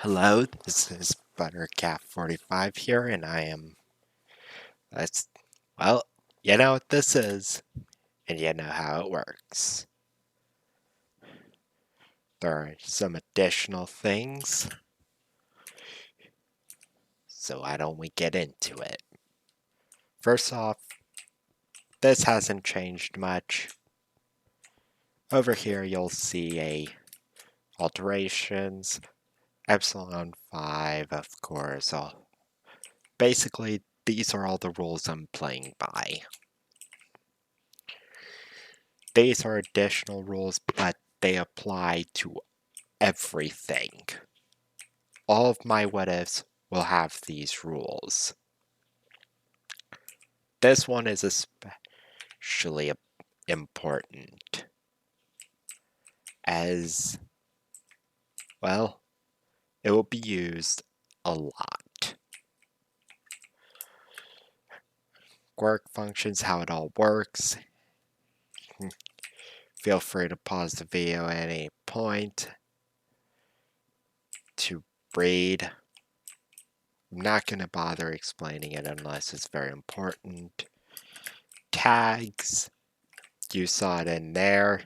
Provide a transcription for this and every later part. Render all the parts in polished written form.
Hello, this is buddercat45 here, and that's, well, you know what this is, and you know how it works. There are some additional things, so why don't we get into it? First off, this hasn't changed much. Over here you'll see alterations, epsilon 5, of course. Basically, these are all the rules I'm playing by. These are additional rules, but they apply to everything. All of my what ifs will have these rules. This one is especially important as, well, it will be used a lot. Quirk functions, how it all works. Feel free to pause the video at any point to read. I'm not going to bother explaining it unless it's very important. Tags, you saw it in there.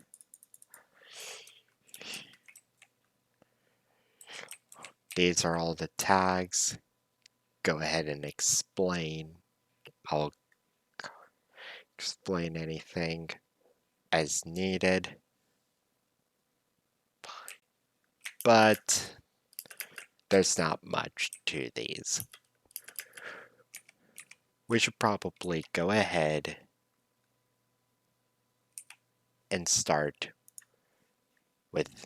These are all the tags. Go ahead and explain. I'll explain anything as needed. But there's not much to these. We should probably go ahead and start with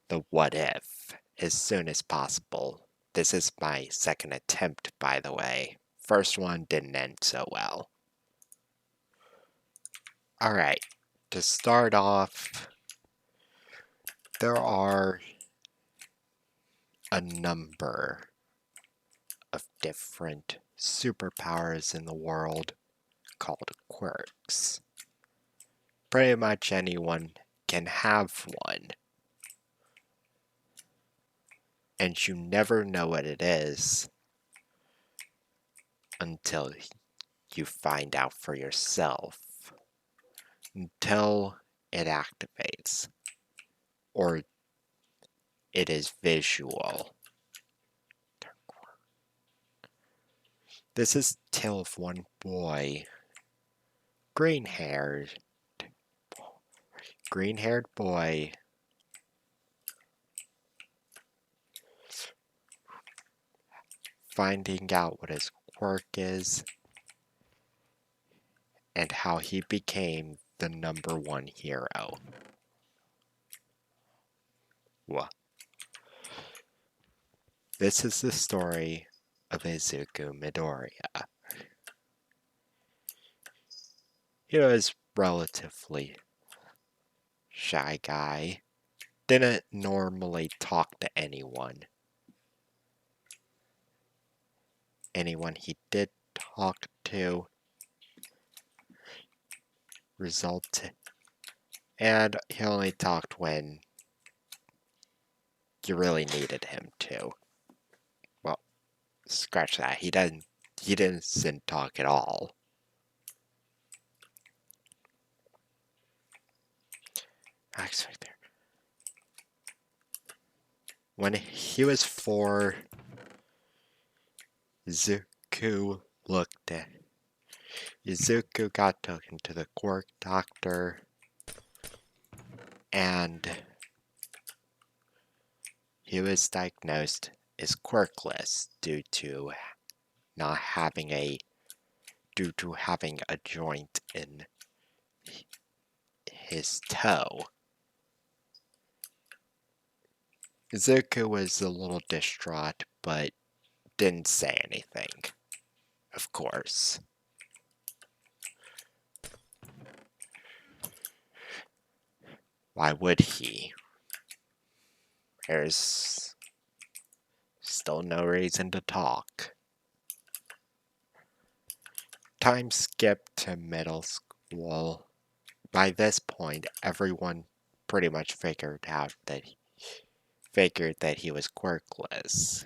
the what if as soon as possible. This is my second attempt, by the way. First one didn't end so well. Alright, to start off, there are a number of different superpowers in the world called quirks. Pretty much anyone can have one, and you never know what it is until you find out for yourself, until it activates, or it is visual. This is tale of one boy, green-haired boy, finding out what his quirk is and how he became the #1 hero. What? This is the story of Izuku Midoriya. He was relatively shy guy, didn't normally talk to anyone. Anyone he did talk to and he only talked when you really needed him to. Well, scratch that. He didn't talk at all. Actually, there. When he was 4, Izuku got taken to the quirk doctor, and he was diagnosed as quirkless due to having a joint in his toe. Izuku was a little distraught, but didn't say anything, of course. Why would he? There's still no reason to talk. Time skip to middle school. By this point, everyone pretty much figured out that figured that he was quirkless.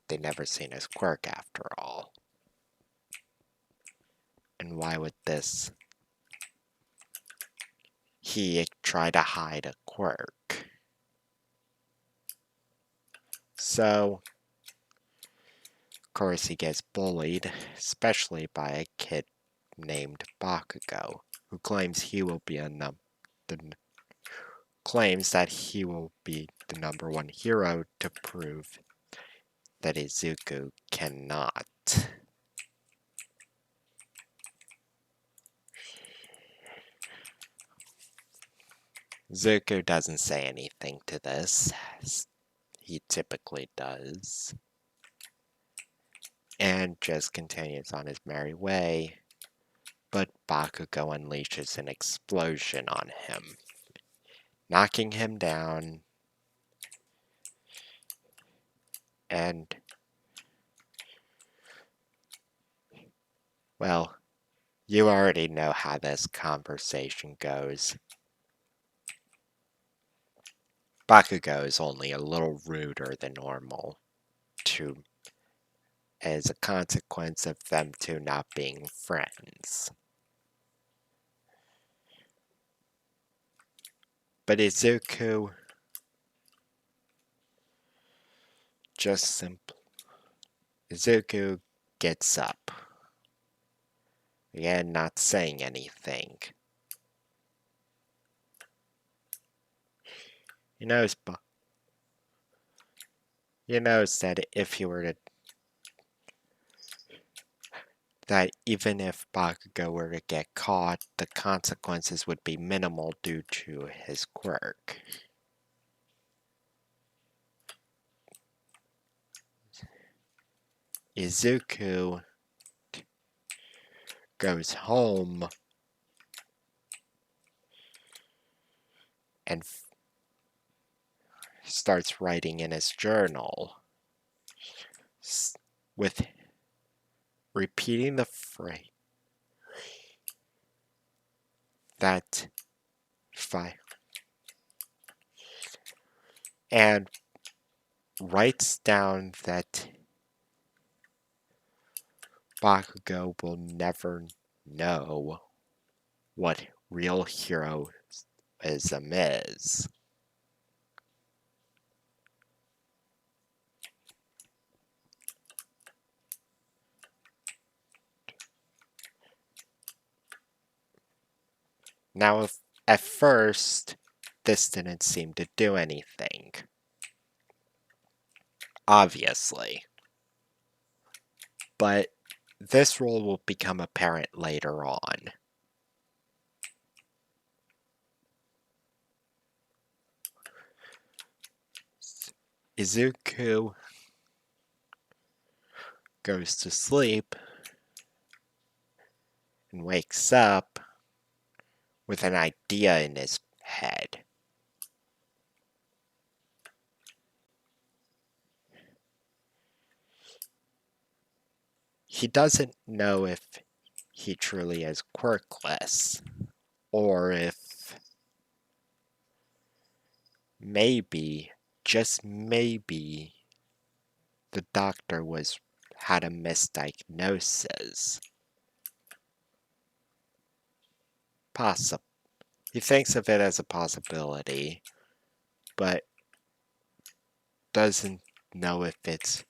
They'd never seen his quirk after all. And why would this? He tried to hide a quirk. So, of course, he gets bullied, especially by a kid named Bakugo, who claims he will be claims that he will be the #1 hero to prove that Izuku cannot. Zuko doesn't say anything to this. He typically does. And just continues on his merry way. But Bakugo unleashes an explosion on him, knocking him down. And, well, you already know how this conversation goes. Bakugo is only a little ruder than normal, as a consequence of them two not being friends. But Izuku Izuku gets up. Again, not saying anything. He knows that if he were to that even if Bakugo were to get caught, the consequences would be minimal due to his quirk. Izuku goes home and starts writing in his journal with repeating the phrase that and writes down that Bakugo will never know what real heroism is. Now, at first, this didn't seem to do anything. Obviously. But this rule will become apparent later on. Izuku goes to sleep and wakes up with an idea in his head. He doesn't know if he truly is quirkless, or if maybe, just maybe, the doctor had a misdiagnosis. He thinks of it as a possibility, but doesn't know if it's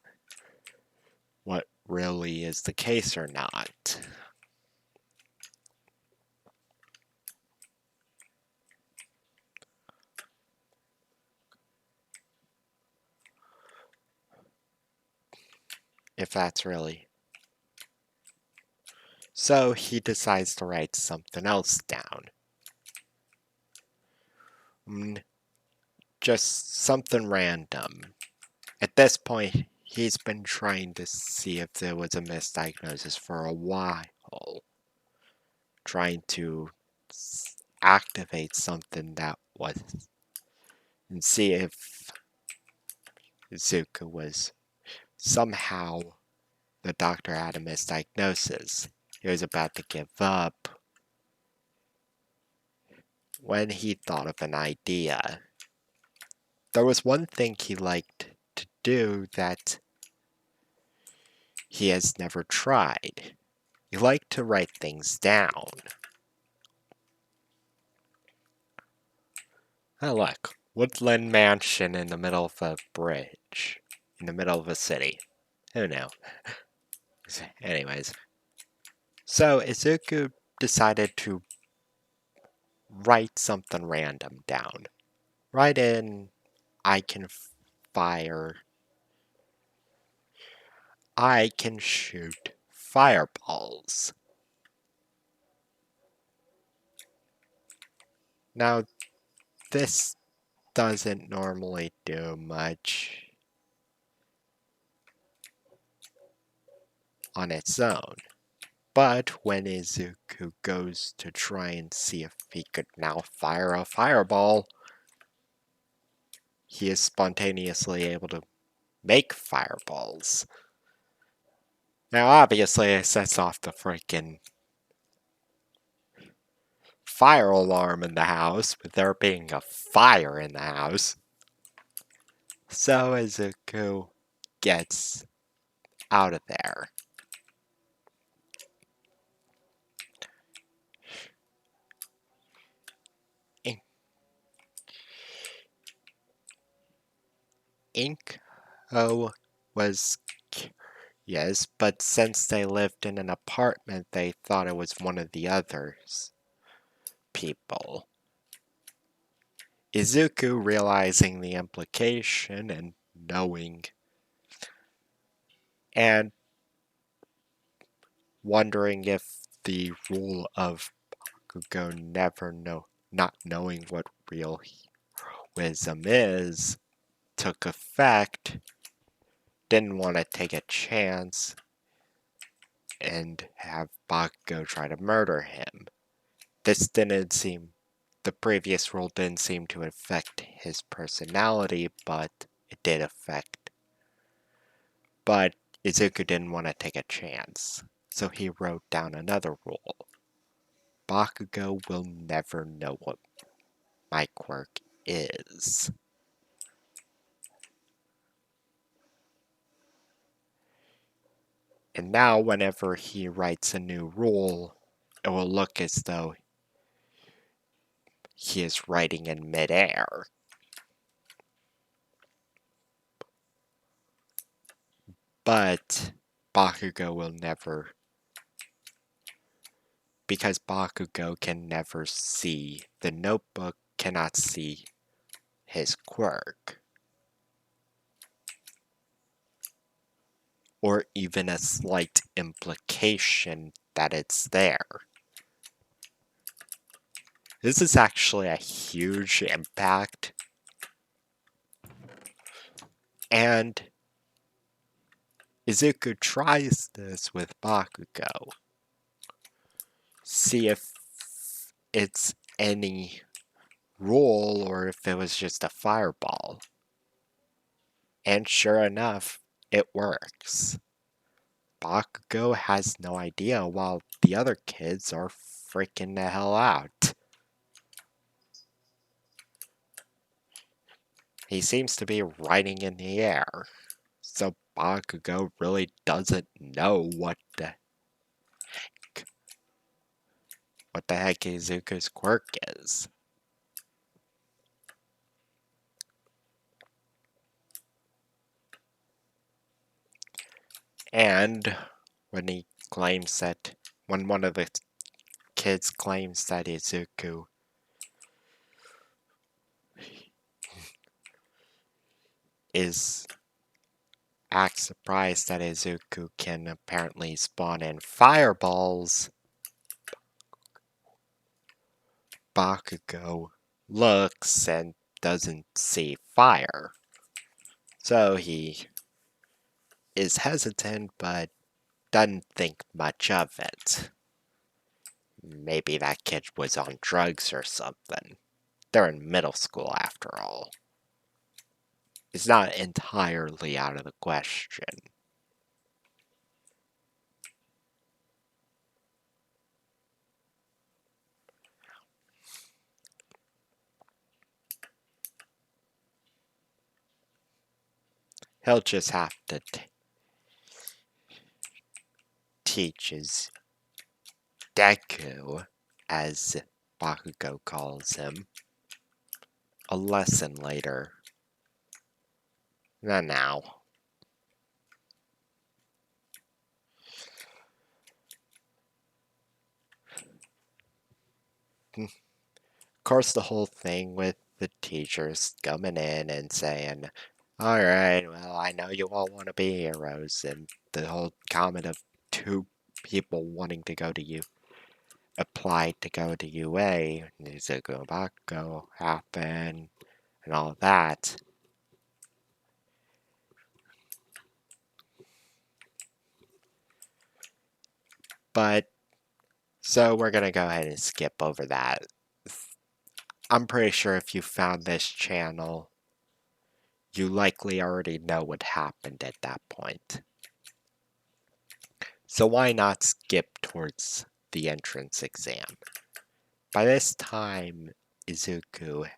what really is the case or not. If that's really. So he decides to write something else down. Just something random. At this point, he's been trying to see if there was a misdiagnosis for a while. Trying to activate something that was. And see if Izuku was somehow the doctor had a misdiagnosis. He was about to give up when he thought of an idea. there was one thing he liked to do that he has never tried. He liked to write things down. Oh, look. Woodland mansion in the middle of a bridge. In the middle of a city. Who knew? Anyways. So, Izuku decided to write something random down. Write in, I can fire. I can shoot fireballs. Now, this doesn't normally do much on its own. But when Izuku goes to try and see if he could now fire a fireball, he is spontaneously able to make fireballs. Now, obviously, it sets off the freaking fire alarm in the house, with there being a fire in the house. So Izuku gets out of there. Inko was curious, but since they lived in an apartment, they thought it was one of the others people. Izuku, realizing the implication and knowing and wondering if the rule of Bakugo not knowing what real wisdom is took effect, didn't want to take a chance and have Bakugo try to murder him. The previous rule didn't seem to affect his personality, but it did affect. But Izuku didn't want to take a chance, so he wrote down another rule. Bakugo will never know what my quirk is. And now whenever he writes a new rule, it will look as though he is writing in midair. But Bakugo will never, because Bakugo can never see, the notebook cannot see his quirk. Or even a slight implication that it's there. This is actually a huge impact. And Izuku tries this with Bakugo. See if it's any rule or if it was just a fireball. And sure enough, it works. Bakugo has no idea while the other kids are freaking the hell out. He seems to be riding in the air. So Bakugo really doesn't know what the heck Izuku's quirk is. And when one of the kids claims that Izuku acts surprised that Izuku can apparently spawn in fireballs, Bakugo looks and doesn't see fire. So he is hesitant, but doesn't think much of it. Maybe that kid was on drugs or something. They're in middle school after all. It's not entirely out of the question. He'll just have to teach his Deku, as Bakugo calls him, a lesson later. Not now. Of course, the whole thing with the teachers coming in and saying, alright, well, I know you all want to be heroes, and the whole comment of two people wanting to go to applied to go to UA, Izuku Bakugo happened, and all that. But, so we're gonna go ahead and skip over that. I'm pretty sure if you found this channel, you likely already know what happened at that point. So why not skip towards the entrance exam? By this time, Izuku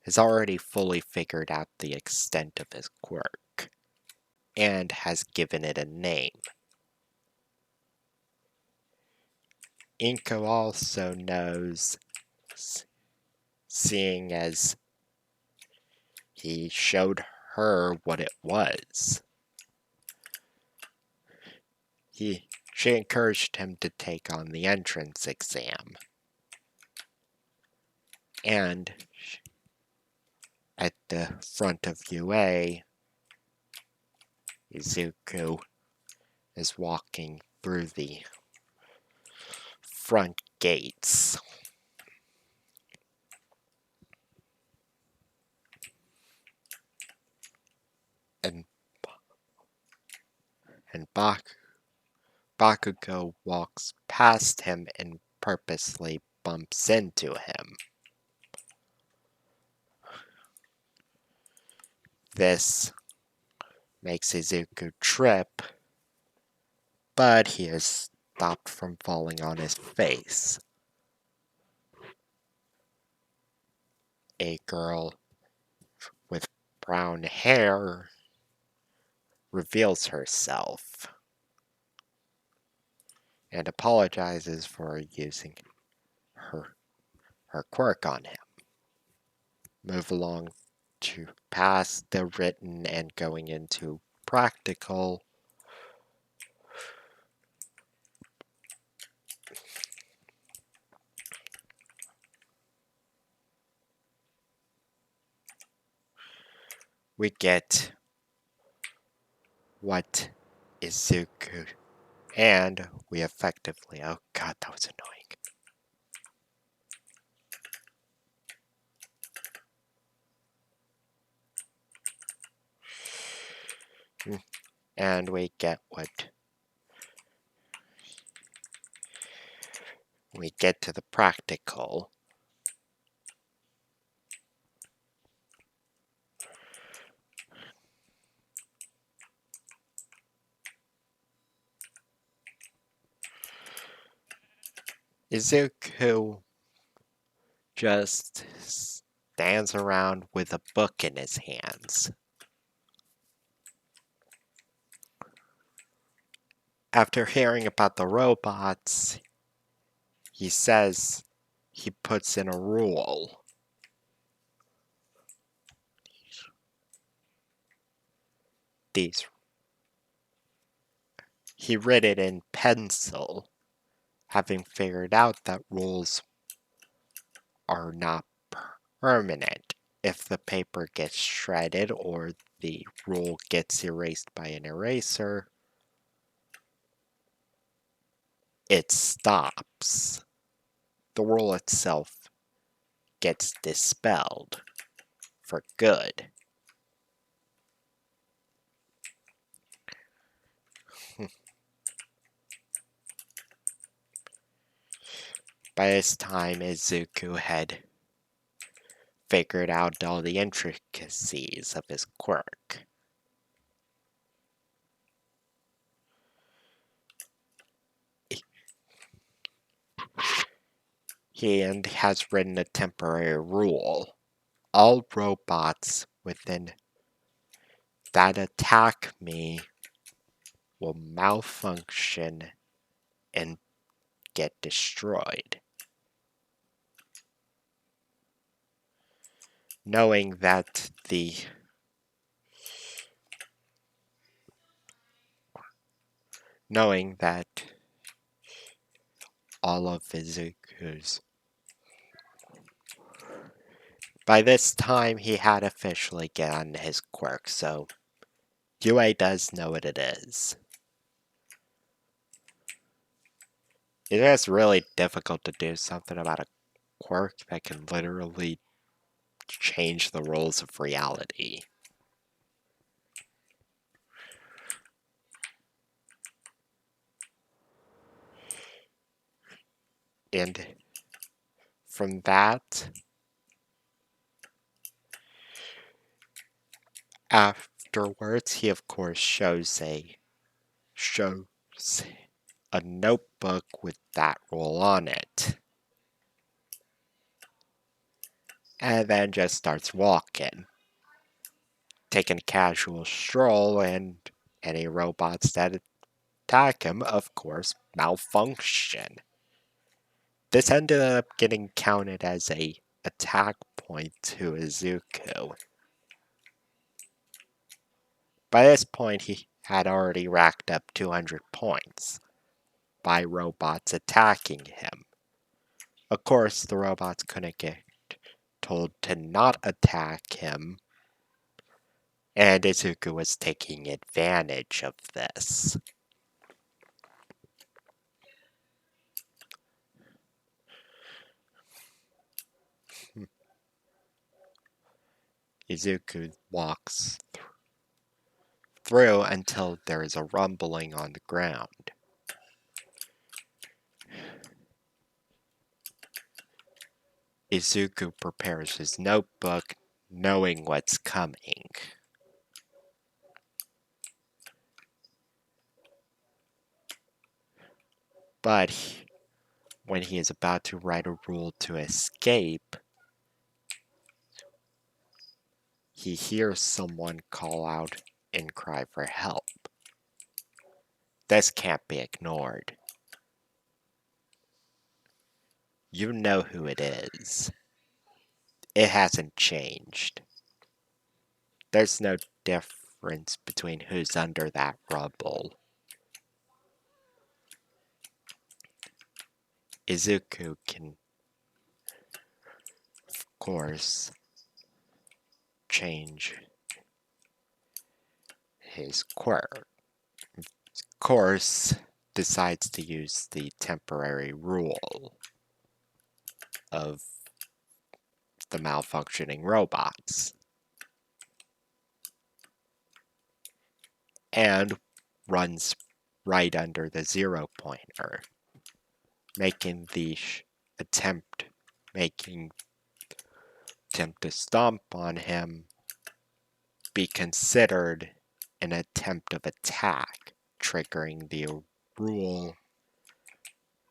has already fully figured out the extent of his quirk, and has given it a name. Inko also knows, seeing as he showed her what it was. She encouraged him to take on the entrance exam. And at the front of UA, Izuku is walking through the front gates. And Bakugo walks past him and purposely bumps into him. This makes Izuku trip, but he is stopped from falling on his face. A girl with brown hair reveals herself and apologizes for using her quirk on him. Move along to past the written and going into practical. We get what Izuku, and we effectively, oh god, that was annoying. And we get to the practical. Izuku just stands around with a book in his hands. After hearing about the robots, he says he puts in a rule. He wrote it in pencil, having figured out that rules are not permanent. If the paper gets shredded or the rule gets erased by an eraser, it stops. The rule itself gets dispelled for good. By this time, Izuku had figured out all the intricacies of his quirk. He has written a temporary rule. All robots within that attack me will malfunction and get destroyed. Knowing that all of Izuku's. By this time, he had officially gotten his quirk, so UA does know what it is. It is really difficult to do something about a quirk that can literally change the rules of reality. And from that, afterwards, he of course shows a notebook with that rule on it. And then just starts walking, taking a casual stroll, and any robots that attack him, of course, malfunction. This ended up getting counted as a attack point to Izuku. By this point, he had already racked up 200 points by robots attacking him. Of course, the robots couldn't get told to not attack him, and Izuku was taking advantage of this. Izuku walks through until there is a rumbling on the ground. Izuku prepares his notebook, knowing what's coming. But when he is about to write a rule to escape, he hears someone call out and cry for help. This can't be ignored. You know who it is. It hasn't changed. There's no difference between who's under that rubble. Izuku can, of course, change his quirk. Of course, decides to use the temporary rule of the malfunctioning robots. And runs right under the 0 pointer, making the attempt to stomp on him be considered an attempt of attack, triggering the rule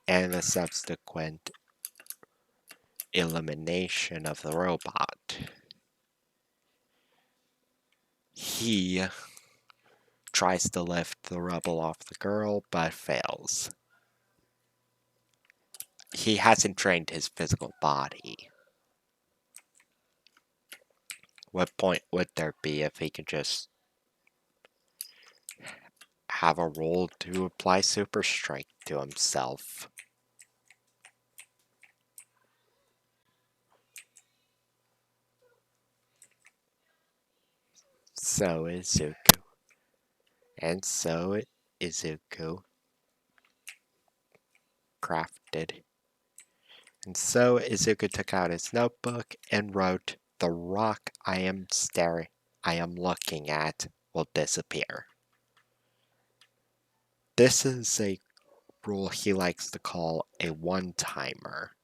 and the subsequent elimination of the robot. He tries to lift the rubble off the girl, but fails. He hasn't trained his physical body. What point would there be if he could just have a role to apply super strength to himself? So Izuku. And so Izuku crafted. And so Izuku took out his notebook and wrote, "The rock I am looking at will disappear." This is a rule he likes to call a one-timer.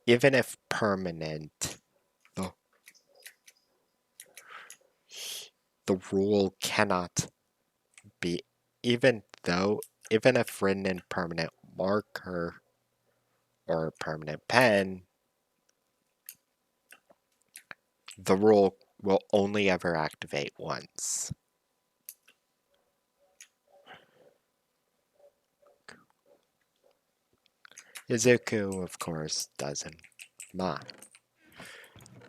Even if permanent, the rule cannot be, even if written in permanent marker or permanent pen, the rule will only ever activate once. Izuku, of course, doesn't mind.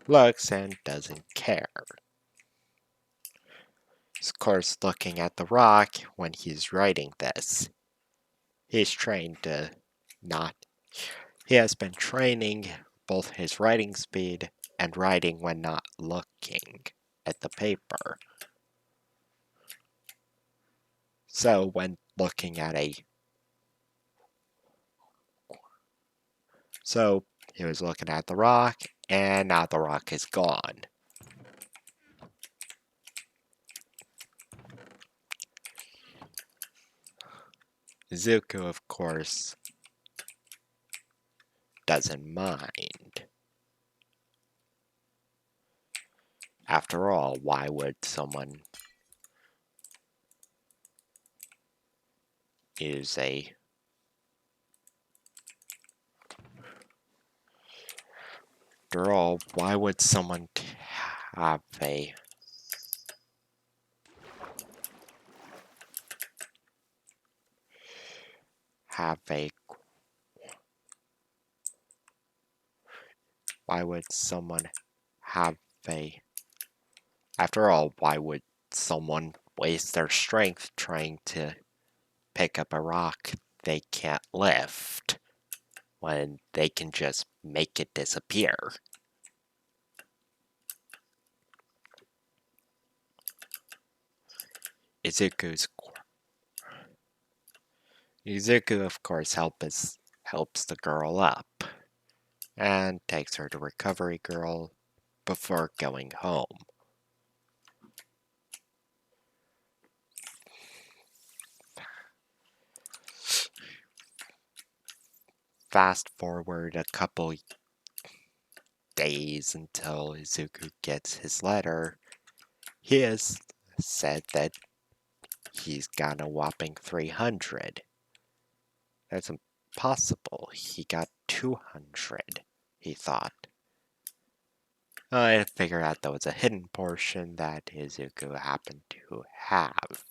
Looks and doesn't care. He's, of course, looking at the rock when he's writing this. He's trained to not. He has been training both his writing speed and writing when not looking at the paper. So when looking at So he was looking at the rock, and now the rock is gone. Izuku, of course, doesn't mind. After all, why would someone use a... After all, why would someone have a... Why would someone have a... After all, why would someone waste their strength trying to pick up a rock they can't lift when they can just make it disappear? Izuku, of course, helps the girl up and takes her to Recovery Girl before going home. Fast forward a couple days until Izuku gets his letter. He has said that he's got a whopping 300. That's impossible. He got 200, he thought. I figured out that was a hidden portion that Izuku happened to have.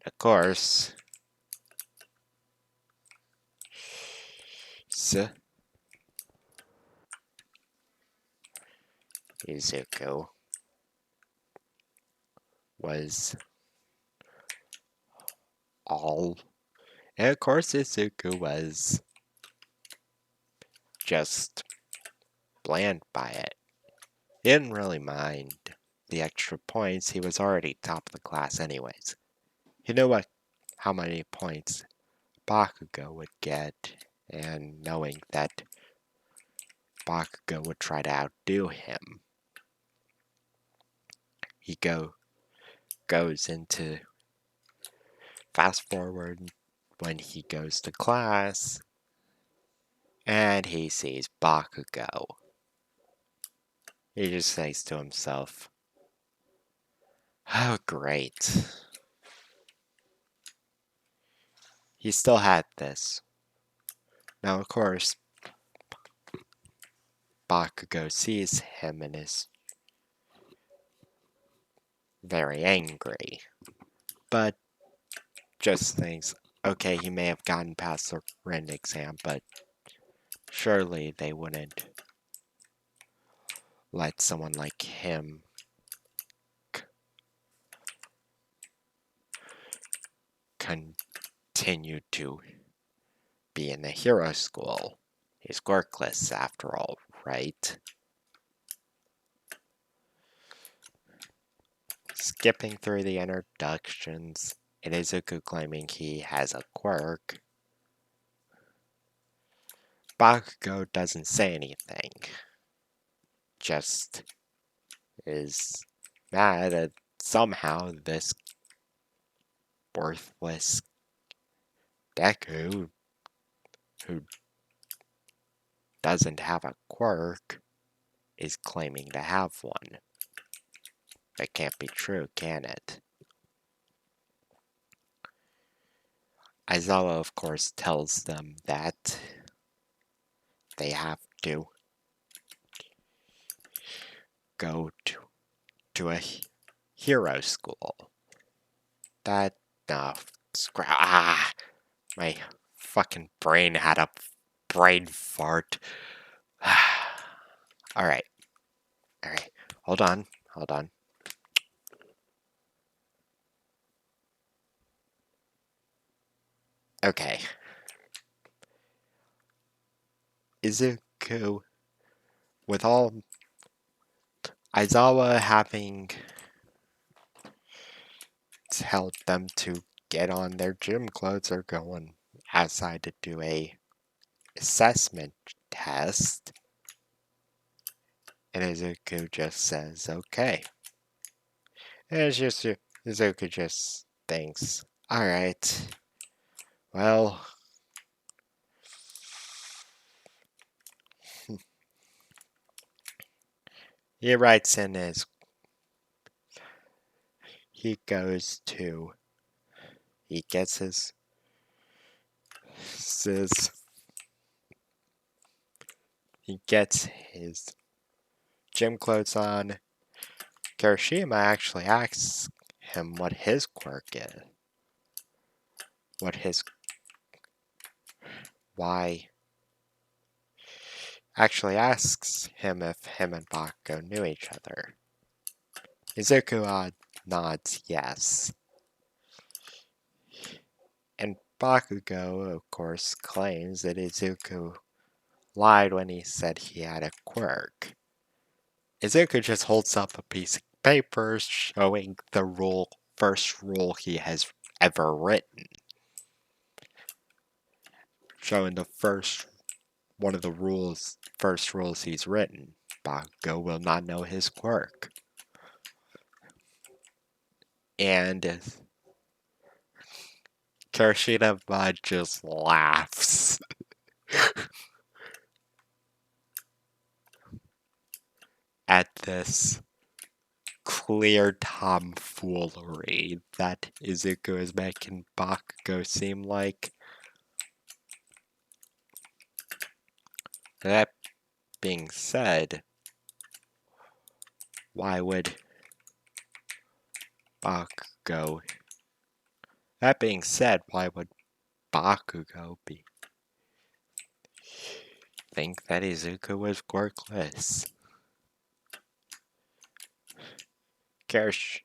Of course, Izuku was all... And of course, Izuku was just bland by it. He didn't really mind the extra points. He was already top of the class anyways. He knew how many points Bakugo would get, and knowing that Bakugo would try to outdo him, he goes into fast forward when he goes to class, and he sees Bakugo. He just thinks to himself, "Oh, great." He still had this. Now, of course, Bakugo sees him and is very angry, but just thinks, okay, he may have gotten past the written exam, but surely they wouldn't let someone like him continue to be in the hero school. He's quirkless after all, right? Skipping through the introductions, and Izuku claiming he has a quirk. Bakugo doesn't say anything, just is mad at somehow this worthless Deku who doesn't have a quirk is claiming to have one. That can't be true, can it? Aizawa, of course, tells them that they have to go to a hero school. That, no, my fucking brain had a brain fart. Alright, alright, hold on. Okay. Izuku, with all Aizawa having told them to get on their gym clothes or going outside to do a assessment test, and Izuku just says, okay. And it's just, Izuku just thinks, alright, well, he writes in his, he gets his gym clothes on. Kirishima actually asks him what his quirk is. Actually asks him if him and Bakugo knew each other. Izuku nods yes. And Bakugo, of course, claims that Izuku lied when he said he had a quirk. Izuku just holds up a piece of paper showing the first rule he has ever written. Showing the one of the first rules he's written. Bakugo will not know his quirk. And Kirishima just laughs. At this clear tomfoolery that Izuku is making Bakugo seem like. That being said, why would Bakugo... That being said, why would Bakugo think that Izuku was quirkless? Kirish,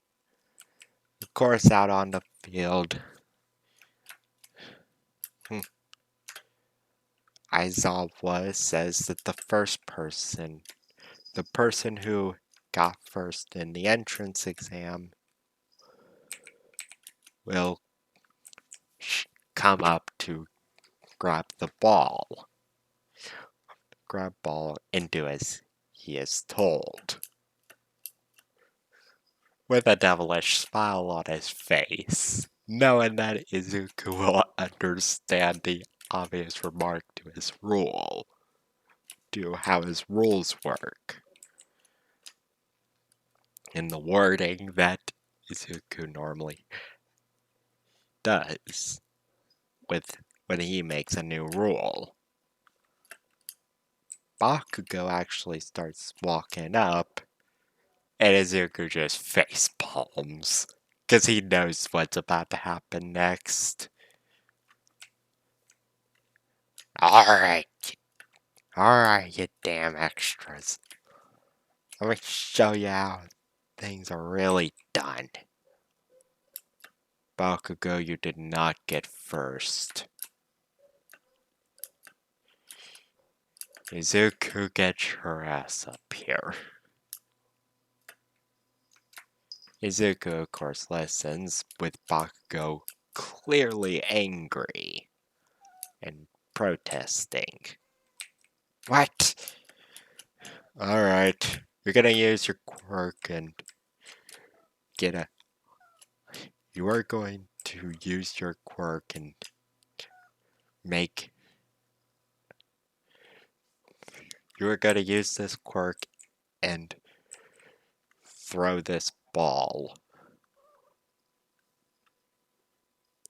of course, out on the field, Aizawa says that the person who got first in the entrance exam, will come up to grab the ball. Grab ball and do as he is told. With a devilish smile on his face, knowing that Izuku will understand the obvious remark to his rule, to how his rules work, in the wording that Izuku normally does when he makes a new rule. Bakugo actually starts walking up, and Izuku just face palms, because he knows what's about to happen next. Alright, you damn extras. Let me show you how things are really done. Bakugo, you did not get first. Izuku, get your ass up here. Izuku, of course, listens, with Bakugo clearly angry and protesting. What? Alright, you're gonna use your quirk and you are going to use your quirk and you are gonna use this quirk and throw this ball.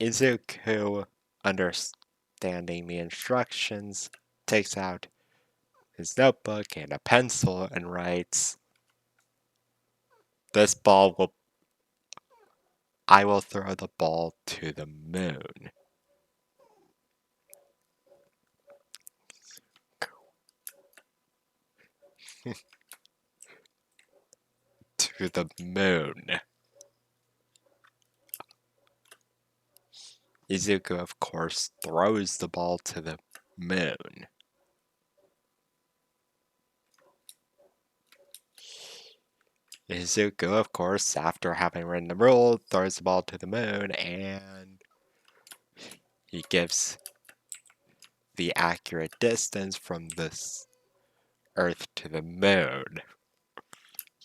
Izuku, understanding the instructions, takes out his notebook and a pencil and writes, "This ball will. I will throw the ball to the moon." To the moon. Izuku, of course, throws the ball to the moon. Izuku, of course, after having written the rule, throws the ball to the moon, and he gives the accurate distance from this Earth to the moon.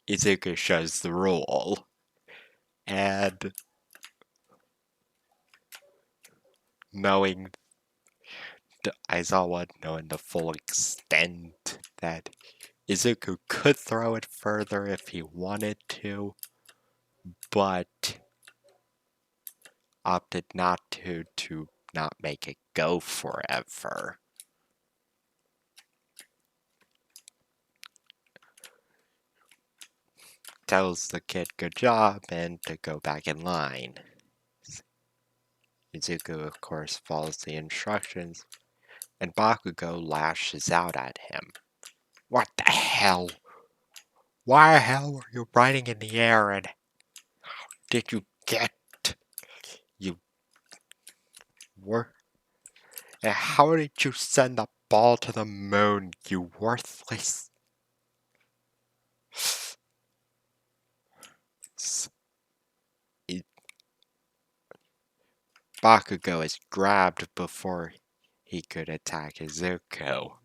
Izuku shows the rule, and knowing Aizawa, knowing the full extent that Izuku could throw it further if he wanted to, but opted not to not make it go forever. Tells the kid good job and to go back in line. Izuku, of course, follows the instructions, and Bakugo lashes out at him. "What the hell? Why the hell were you riding in the air, and how did you get? You were. And how did you send the ball to the moon, you worthless?" Bakugo is grabbed before he could attack Izuku.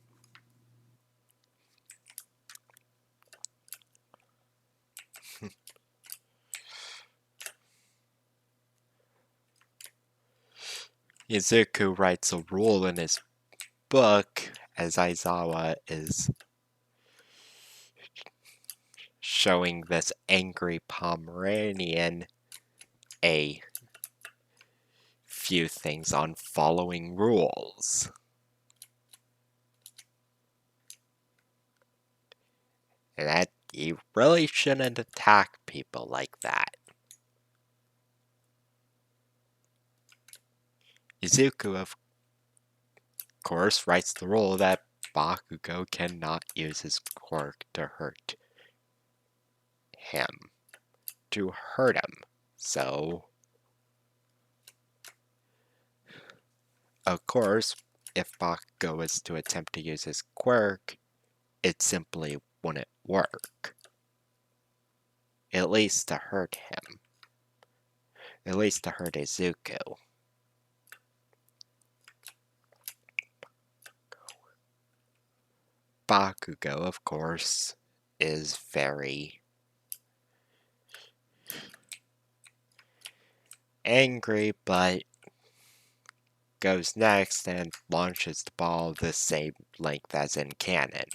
Izuku writes a rule in his book as Aizawa is showing this angry Pomeranian a few things on following rules. And that you really shouldn't attack people like that. Izuku, of course, writes the rule that Bakugo cannot use his quirk to hurt him. So, of course, if Bakugo is to attempt to use his quirk, it simply wouldn't work. At least to hurt him. At least to hurt Izuku. Bakugo, of course, is very angry, but goes next and launches the ball the same length as in canon.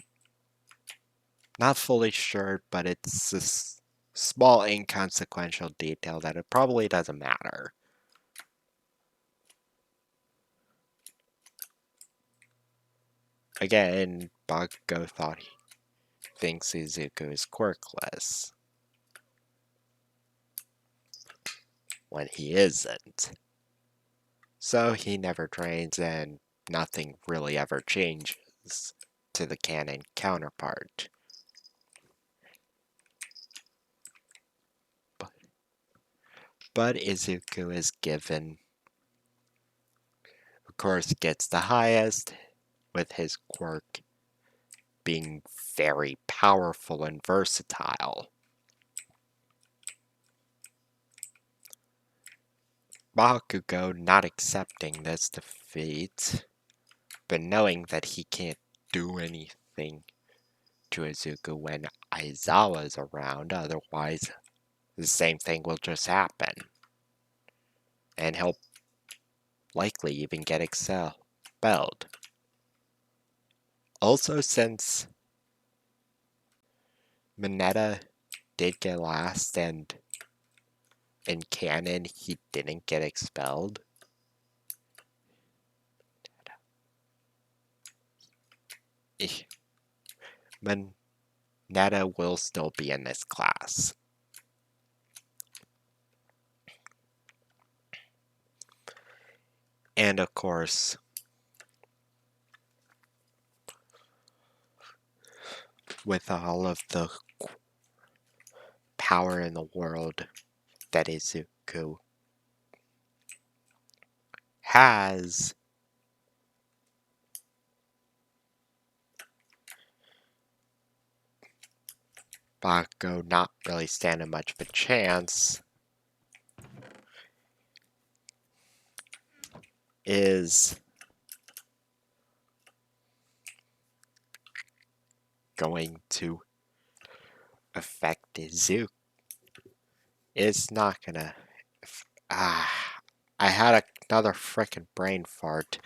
Not fully sure, but it's a small inconsequential detail that it probably doesn't matter. Again, Bakugo thinks Izuku is quirkless, when he isn't. So he never trains and nothing really ever changes to the canon counterpart. But Izuku is given, of course, gets the highest, with his quirk being very powerful and versatile. Bakugo not accepting this defeat, but knowing that he can't do anything to Izuku when Aizawa's around, otherwise the same thing will just happen. And he'll likely even get expelled. Also, since Mineta did get last and in canon he didn't get expelled, Mineta will still be in this class. And of course, with all of the power in the world that Izuku has, Bakugo not really standing much of a chance, is going to affect Izuku. It's not gonna. I had another frickin' brain fart.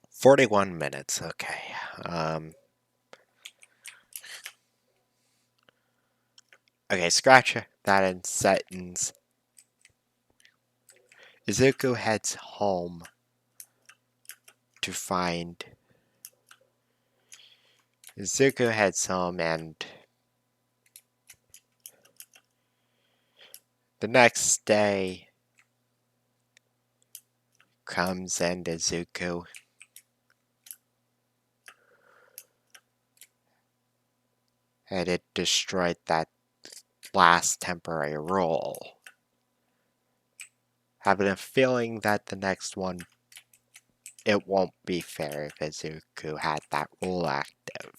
41 minutes, okay. Okay, scratch that in sentence. Izuku heads home to find. Izuku heads home and the next day comes and Izuku had destroyed that last temporary rule. Having a feeling that the next one, it won't be fair if Izuku had that rule active.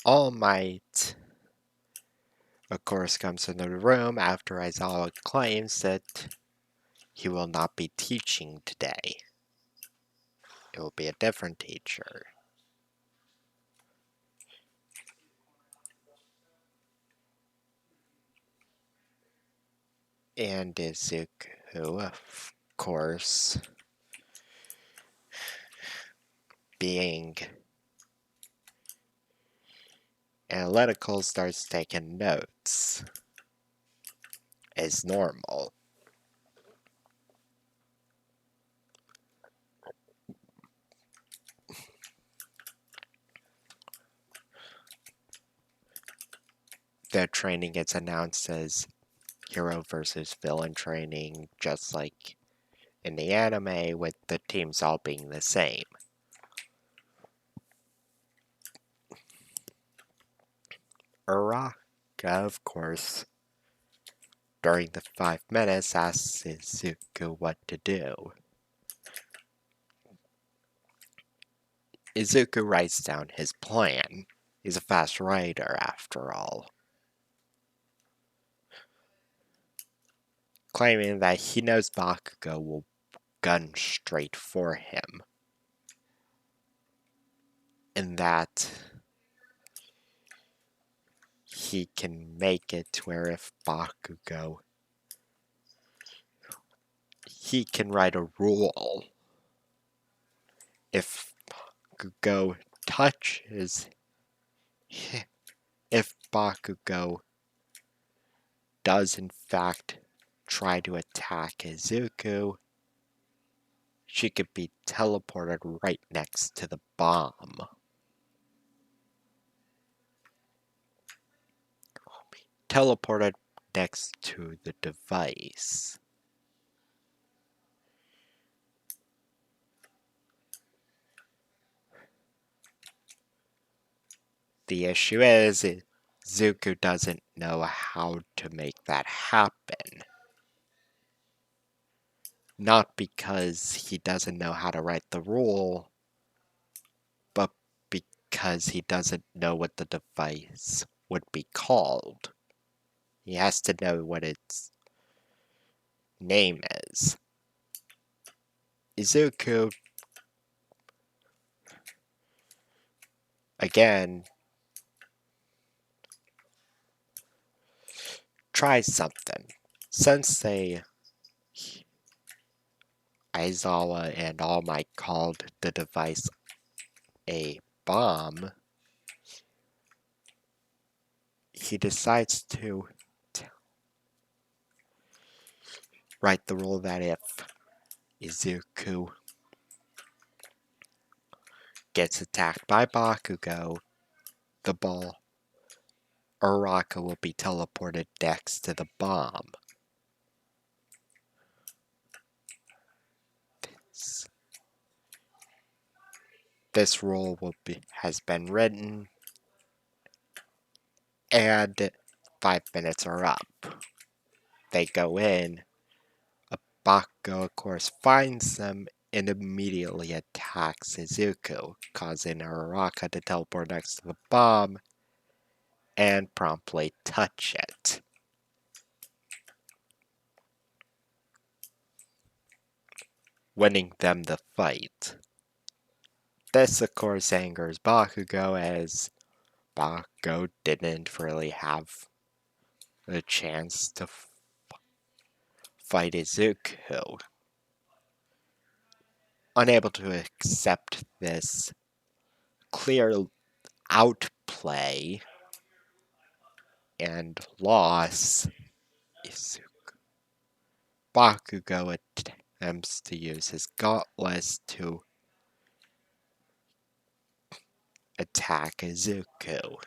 All Might, of course, comes into the room after Aizawa claims that he will not be teaching today. It will be a different teacher. And Izuku, of course, being analytical, starts taking notes as normal. The training gets announced as hero versus villain training, just like in the anime, with the teams all being the same. Uraka, of course, during the 5 minutes, asks Izuku what to do. Izuku writes down his plan. He's a fast writer, after all. Claiming that he knows Bakugo will gun straight for him. And that he can make it to where if Bakugo, he can write a rule. If Bakugo touches, if Bakugo does in fact try to attack Izuku, she could be teleported right next to the bomb. Teleported next to the device. The issue is, Izuku doesn't know how to make that happen. Not because he doesn't know how to write the rule, but because he doesn't know what the device would be called. He has to know what its name is. Izuku, again, tries something. Since Aizawa and All Might called the device a bomb, he decides to write the rule that if Izuku gets attacked by Bakugo, the ball Uraraka will be teleported next to the bomb. This rule has been written, and 5 minutes are up. They go in. Bakugo, of course, finds them and immediately attacks Izuku, causing Uraraka to teleport next to the bomb and promptly touch it, winning them the fight. This, of course, angers Bakugo, as Bakugo didn't really have a chance to fight Izuku. Unable to accept this clear outplay and loss, Bakugo attempts to use his gauntlets to attack Izuku.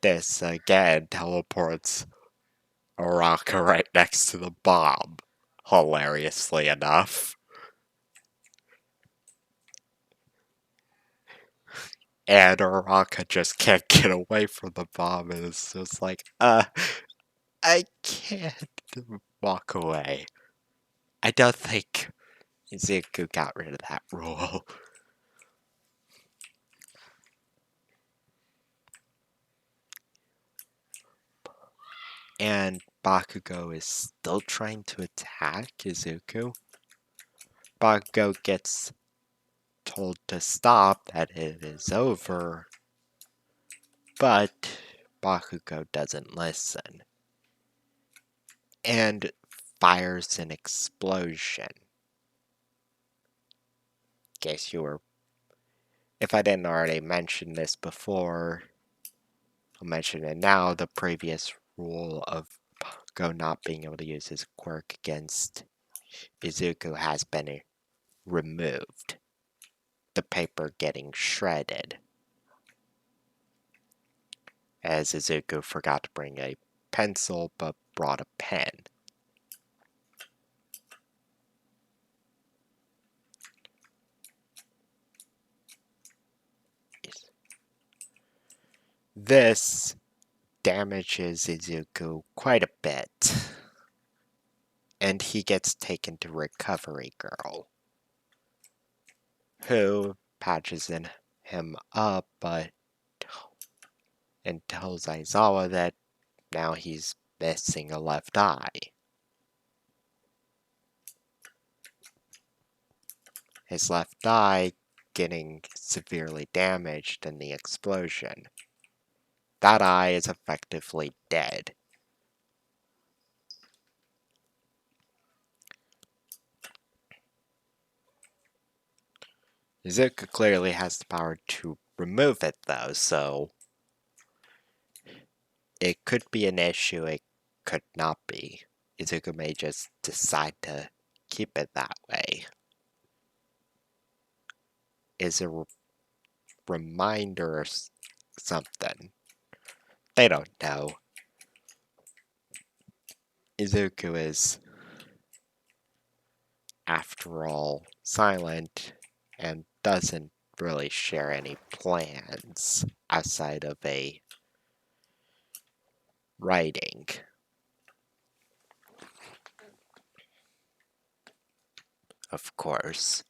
This again teleports Uraraka right next to the bomb, hilariously enough. And Uraraka just can't get away from the bomb, and it's just like, I can't walk away. I don't think Izuku got rid of that rule. And Bakugo is still trying to attack Izuku. Bakugo gets told to stop, that it is over, but Bakugo doesn't listen and fires an explosion. Guess you were, if I didn't already mention this before, I'll mention it now. The previous rule of Bakugo not being able to use his quirk against Izuku has been removed. The paper getting shredded, as Izuku forgot to bring a pencil but brought a pen. This damages Izuku quite a bit, and he gets taken to Recovery Girl, who patches him up and tells Aizawa that now he's missing a left eye. His left eye getting severely damaged in the explosion. That eye is effectively dead. Izuku clearly has the power to remove it though, so it could be an issue, it could not be. Izuku may just decide to keep it that way. Is a reminder or something. They don't know. Izuku is, after all, silent and doesn't really share any plans outside of a writing. Of course.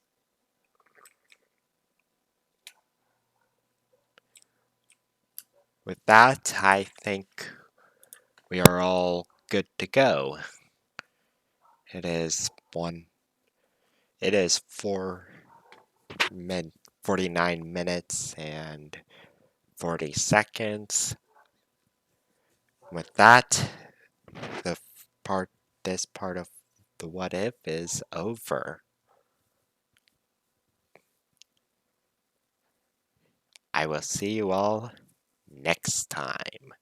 With that, I think we are all good to go. It is 49 minutes and 40 seconds. With that, this part of the what if is over. I will see you all next time.